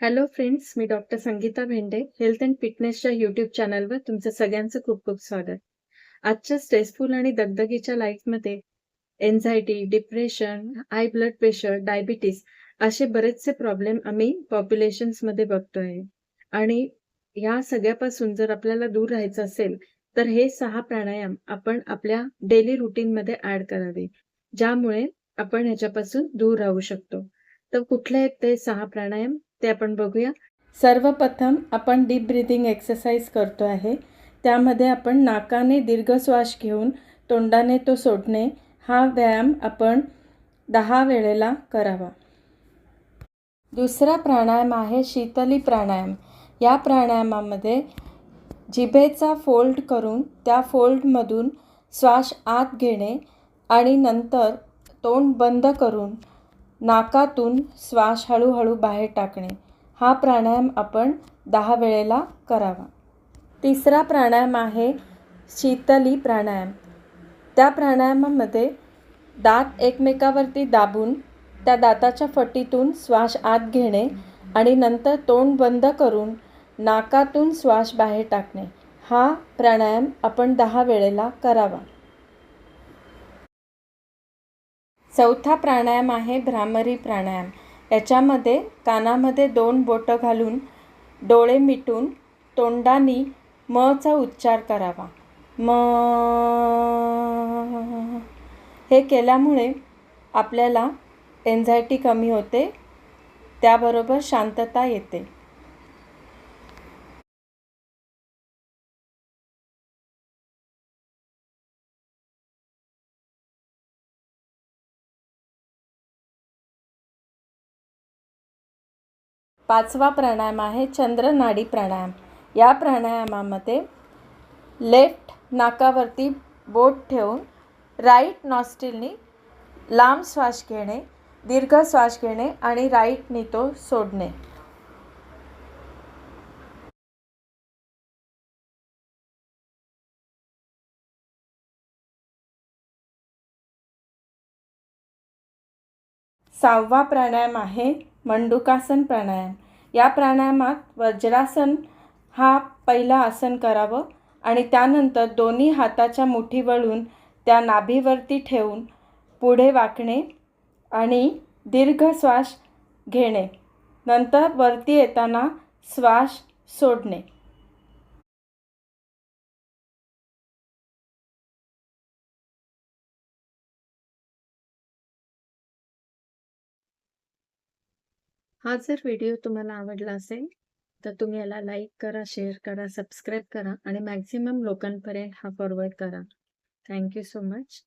Hello friends, मी doctor Sangeeta Bhende. Health and फिटनेसच्या YouTube चॅनलवर तुमचं सगळ्यांचं खूप खूप स्वागत. आजच्या स्ट्रेसफुल आणि दगदगीच्या लाईफमध्ये anxiety, depression, high blood pressure, diabetes असे बरेचसे प्रॉब्लेम आम्ही पॉप्युलेशन्समध्ये बघतोय. आणि या सगळ्यापासून जर आपल्याला दूर राहायचं असेल, तर हे 6 प्राणायाम आपण आपल्या डेली रुटीनमध्ये ॲड करावे, ज्यामुळे आपण ह्याच्यापासून दूर राहू शकतो. तर कुठले आहेत ते 6 प्राणायाम ते आपण बघूया. सर्वप्रथम आपण डीप ब्रीथिंग एक्सरसाइज करतो आहे. त्यामध्ये आपण नाकाने दीर्घ श्वास घेऊन तोंडाने तो सोडणे हा व्यायाम आपण 10 वेळेला करावा. दुसरा प्राणायाम आहे शीतली प्राणायाम. या प्राणायामामध्ये जिभेचा फोल्ड करून त्या फोल्डमधून श्वास आत घेणे आणि नंतर तोंड बंद करून नाकातून श्वास हळूहळू बाहेर टाकणे हा प्राणायाम आपण 10 वेळेला करावा. तिसरा प्राणायाम आहे शीतली प्राणायाम. त्या प्राणायामामध्ये दात एकमेकावरती दाबून त्या दाताच्या फटीतून श्वास आत घेणे आणि नंतर तोंड बंद करून नाकातून श्वास बाहेर टाकणे हा प्राणायाम आपण 10 वेळेला करावा. चौथा प्राणायाम आहे भ्रामरी प्राणायाम. याच्यामध्ये कानामध्ये 2 बोटं घालून डोळे मिटून तोंडाने मचा उच्चार करावा. म हे केल्यामुळे आपल्याला एन्झायटी कमी होते, त्याबरोबर शांतता येते. पाचवा प्राणायाम आहे चंद्रनाडी प्राणायाम. या प्राणायामामध्ये लेफ्ट नाकावरती बोट ठेवून राईट नॉस्ट्रिलनी लांब श्वास घेणे, दीर्घ श्वास घेणे आणि राईटनी तो सोडणे. सहावा प्राणायाम आहे मंडूकासन प्राणायाम. या प्राणायामात वज्रासन हा पहिला आसन करावं आणि त्यानंतर दोन्ही हाताच्या मुठी वळून त्या नाभीवरती ठेवून पुढे वाकणे आणि दीर्घ श्वास घेणे, नंतर वरती येताना श्वास सोडणे. हा जर व्हिडिओ तुम्हाला आवडला असेल तर तुम्ही याला लाईक करा, शेअर करा, सबस्क्राईब करा आणि मॅक्झिमम लोकांपर्यंत हा फॉरवर्ड करा. Thank you so much.